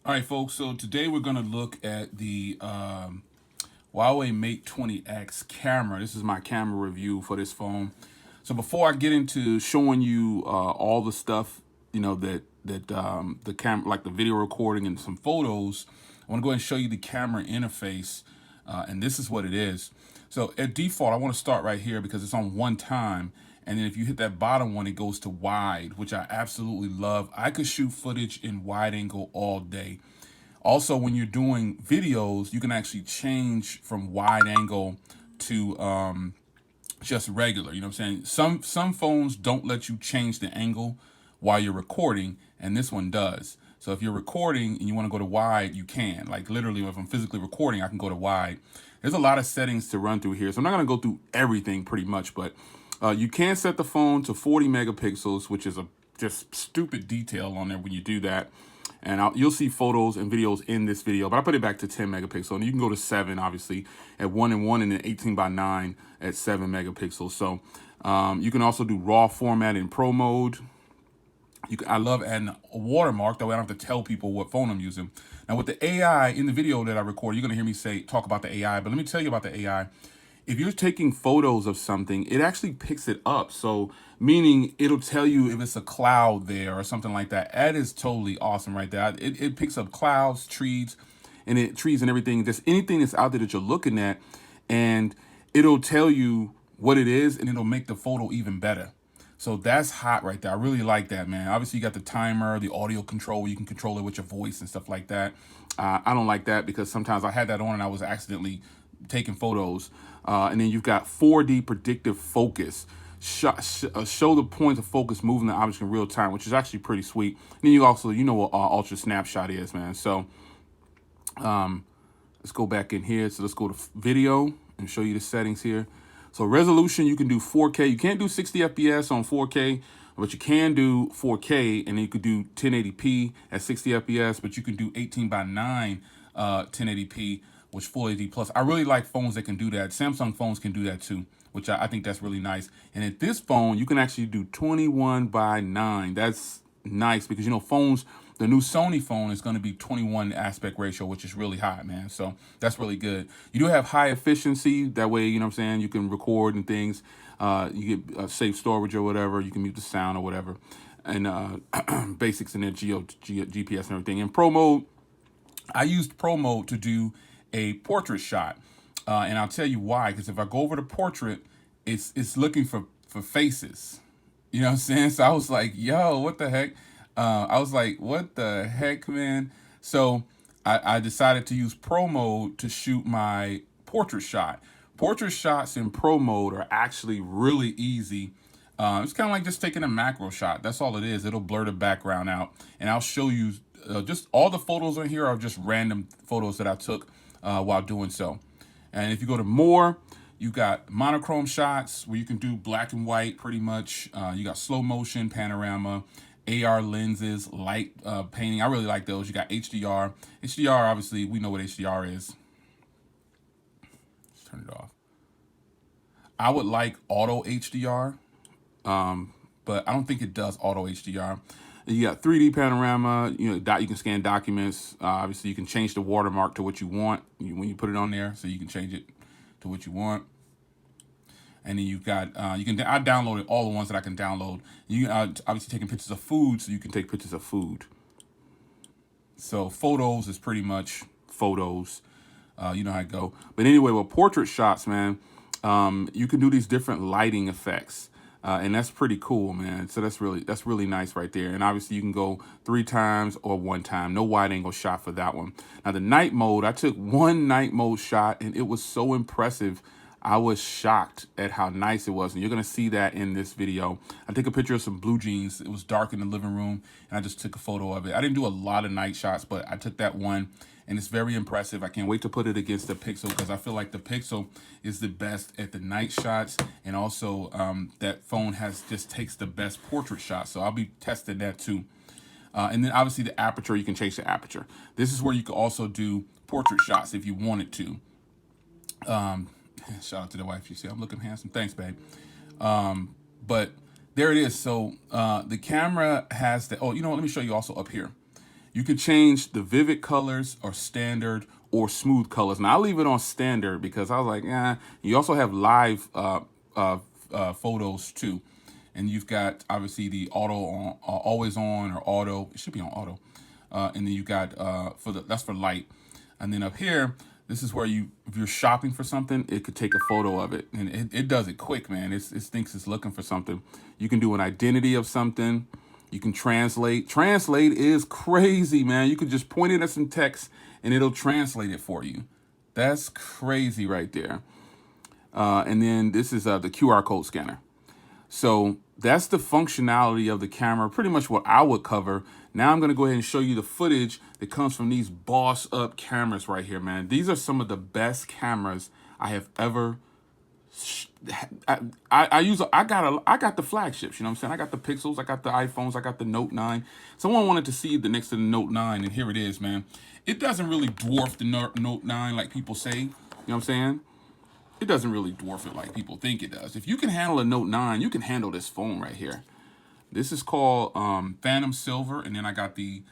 All right, folks. So today we're going to look at the Huawei Mate 20X camera. This is my camera review for this phone. So before I get into showing you all the stuff, that the camera, like the video recording and some photos, I want to go ahead and show you the camera interface, and this is what it is. So at default, I want to start right here because it's on one time. And then if you hit that bottom one, it goes to wide, which I absolutely love. I could shoot footage in wide angle all day. Also, when you're doing videos, you can actually change from wide angle to just regular. You know what I'm saying? Some phones don't let you change the angle while you're recording, and this one does. So if you're recording and you want to go to wide, you can. Like literally, if I'm physically recording, I can go to wide. There's a lot of settings to run through here, so I'm not going to go through everything pretty much, but you can set the phone to 40 megapixels, which is a just stupid detail on there when you do that. And you'll see photos and videos in this video, but I put it back to 10 megapixels. And you can go to 7, obviously, at 1:1, and then 18:9 at 7 megapixels. So you can also do RAW format in Pro mode. I love adding a watermark. That way I don't have to tell people what phone I'm using. Now, with the AI in the video that I record, you're going to hear me talk about the AI. But let me tell you about the AI. If you're taking photos of something, it actually picks it up. So meaning it'll tell you if it's a cloud there or something like that. That is totally awesome right there. It picks up clouds, trees and everything. Just anything that's out there that you're looking at, and it'll tell you what it is, and it'll make the photo even better. So that's hot right there. I really like that, man. Obviously, you got the timer, the audio control, where you can control it with your voice and stuff like that. I don't like that because sometimes I had that on and I was accidentally taking photos. And then you've got 4D predictive focus. Show the points of focus moving the object in real time, which is actually pretty sweet. And then you also, you know what ultra snapshot is, man. So let's go back in here. So let's go to video and show you the settings here. So resolution, you can do 4K. You can't do 60 FPS on 4K, but you can do 4K, and then you could do 1080p at 60 FPS, but you can do 18:9 1080p, which full HD plus. I really like phones that can do that. Samsung phones can do that too, which I think that's really nice. And at this phone, you can actually do 21:9. That's nice because, you know, phones, the new Sony phone is going to be 21 aspect ratio, which is really high, man. So that's really good. You do have high efficiency. That way, you know what I'm saying, you can record and things. You get safe storage or whatever. You can mute the sound or whatever. And basics in there, GPS and everything. In Pro mode, I used Pro mode to do a portrait shot. And I'll tell you why. Because if I go over to portrait, it's looking for faces. You know what I'm saying? So I was like, yo, what the heck? I was like, what the heck, man? So I decided to use Pro mode to shoot my portrait shot. Portrait shots in Pro mode are actually really easy. It's kind of like just taking a macro shot. That's all it is. It'll blur the background out. And I'll show you just all the photos on here are just random photos that I took while doing so. And if you go to more, you got monochrome shots where you can do black and white pretty much. You got slow motion, panorama, AR lenses, light painting. I really like those. You got HDR. HDR, obviously, we know what HDR is. Let's turn it off. I would like auto HDR, but I don't think it does auto HDR. You got 3D panorama. You know, you can scan documents. Obviously, you can change the watermark to what you want when you put it on there, so you can change it to what you want. And then you've got I downloaded all the ones that I can download. You obviously taking pictures of food, so you can take pictures of food. So photos is pretty much photos. You know how it go. But anyway, with portrait shots, man, you can do these different lighting effects. And that's pretty cool, man. So that's really nice right there. And obviously you can go 3 times or 1 time. No wide angle shot for that one. Now the night mode, I took one night mode shot and it was so impressive. I was shocked at how nice it was. And you're going to see that in this video. I took a picture of some blue jeans. It was dark in the living room and I just took a photo of it. I didn't do a lot of night shots, but I took that one. And it's very impressive. I can't wait to put it against the Pixel because I feel like the Pixel is the best at the night shots. And also that phone just takes the best portrait shots. So I'll be testing that too. And then obviously the aperture, you can change the aperture. This is where you can also do portrait shots if you wanted to. Shout out to the wife. You see, I'm looking handsome. Thanks, babe. But there it is. So the camera has let me show you also up here. You can change the vivid colors or standard or smooth colors. Now I leave it on standard because I was like, yeah. You also have live photos too, and you've got obviously the auto on, always on or auto. It should be on auto, and then you got that's for light, and then up here, this is where if you're shopping for something, it could take a photo of it, and it does it quick, man. It thinks it's looking for something. You can do an identity of something. You can translate. Translate is crazy, man. You could just point it at some text and it'll translate it for you. That's crazy right there. And then this is the QR code scanner. So that's the functionality of the camera, pretty much what I would cover. Now I'm going to go ahead and show you the footage that comes from these boss up cameras right here, man. These are some of the best cameras I have ever I got the flagships, you know what I'm saying? I got the Pixels, I got the iPhones, I got the Note 9. Someone wanted to see the next to the Note 9, and here it is, man. It doesn't really dwarf the Note 9 like people say, you know what I'm saying? It doesn't really dwarf it like people think it does. If you can handle a Note 9, you can handle this phone right here. This is called Phantom Silver, and then I got the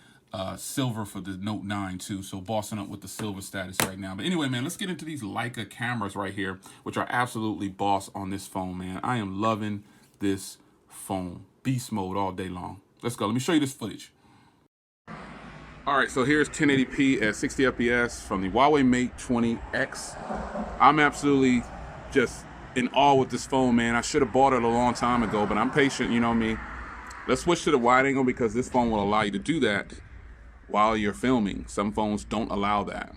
silver for the Note 9 too, so bossing up with the silver status right now. But anyway, man, let's get into these Leica cameras right here, which are absolutely boss on this phone, man. I am loving this phone. Beast mode all day long. Let's go. Let me show you this footage. All right, so here's 1080p at 60 FPS from the Huawei Mate 20X. I'm absolutely just in awe with this phone, man. I should have bought it a long time ago, but I'm patient, you know me. Let's switch to the wide angle because this phone will allow you to do that while you're filming. Some phones don't allow that,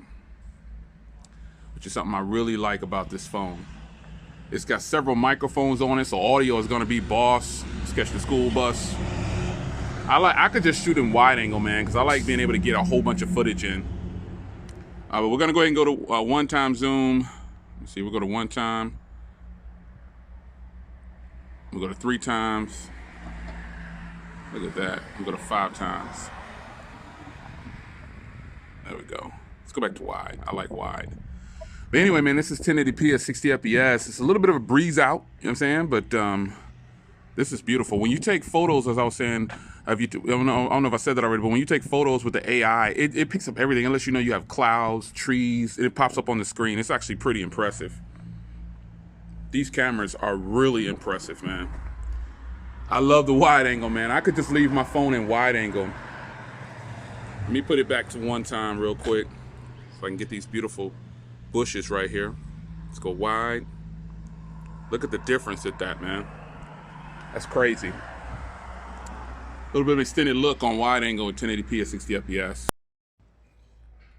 which is something I really like about this phone. It's got several microphones on it, so audio is gonna be boss. Let's catch the school bus. I could just shoot in wide angle, man, because I like being able to get a whole bunch of footage in. But we're gonna go ahead and go to one-time zoom. Let's see, we'll go to one time. We'll go to 3 times. Look at that. We'll go to 5 times. There we go. Let's go back to wide. I like wide. But anyway, man, this is 1080p at 60 FPS. It's a little bit of a breeze out, you know what I'm saying? But this is beautiful. When you take photos, as I was saying, I don't know if I said that already, but when you take photos with the AI, it picks up everything, unless you know you have clouds, trees, it pops up on the screen. It's actually pretty impressive. These cameras are really impressive, man. I love the wide angle, man. I could just leave my phone in wide angle. Let me put it back to one time real quick so I can get these beautiful bushes right here. Let's go wide. Look at the difference at that, man. That's crazy. A little bit of extended look on wide angle at 1080p at 60 FPS.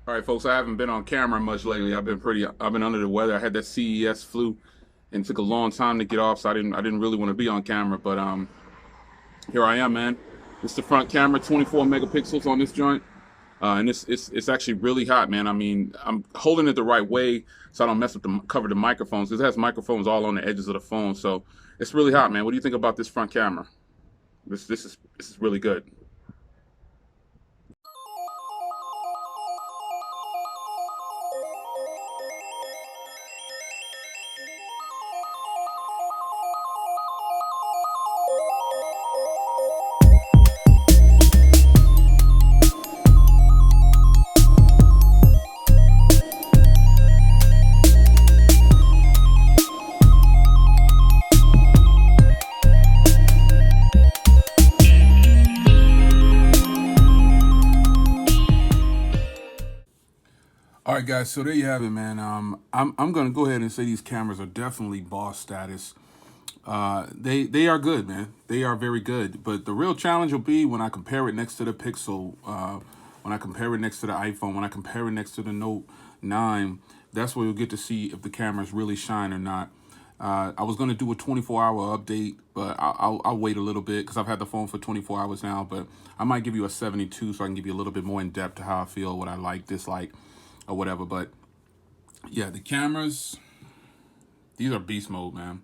All right, folks, I haven't been on camera much lately. I've been under the weather. I had that CES flu and it took a long time to get off, so I didn't really want to be on camera, but here I am, man. This is the front camera, 24 megapixels on this joint. And it's actually really hot, man. I mean, I'm holding it the right way so I don't mess up cover the microphones, because it has microphones all on the edges of the phone. So it's really hot, man. What do you think about this front camera? This is really good. All right, guys, so there you have it, man. I'm gonna go ahead and say these cameras are definitely boss status. They are good, man. They are very good. But the real challenge will be when I compare it next to the Pixel, when I compare it next to the iPhone, when I compare it next to the Note 9. That's where you'll get to see if the cameras really shine or not. I was gonna do a 24-hour update, but I'll wait a little bit because I've had the phone for 24 hours now. But I might give you a 72 so I can give you a little bit more in depth to how I feel, what I like, dislike, or whatever. But yeah, the cameras, these are beast mode, man.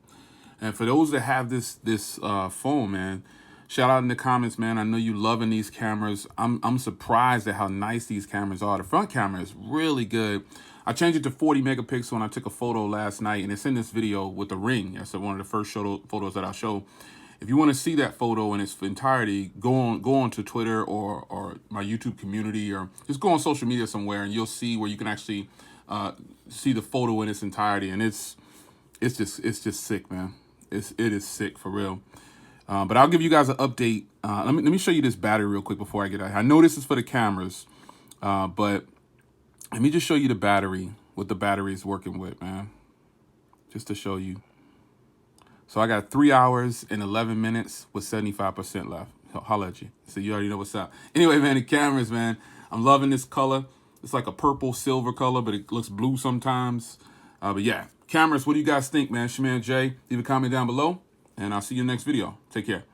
And for those that have this phone, man, shout out in the comments, man. I know you loving these cameras. I'm surprised at how nice these cameras are. The front camera is really good. I changed it to 40 megapixel and I took a photo last night, and it's in this video with the ring. That's one of the first photos that I'll show. If you want to see that photo in its entirety, go on to Twitter or my YouTube community, or just go on social media somewhere, and you'll see where you can actually see the photo in its entirety. And it's just sick, man. It is sick for real. But I'll give you guys an update. Let me show you this battery real quick before I get out. I know this is for the cameras, but let me just show you the battery, what the battery is working with, man. Just to show you. So I got 3 hours and 11 minutes with 75% left. So holla at you. So you already know what's up. Anyway, man, the cameras, man. I'm loving this color. It's like a purple silver color, but it looks blue sometimes. But yeah, cameras, what do you guys think, man? It's your man Jay. Leave a comment down below, and I'll see you in the next video. Take care.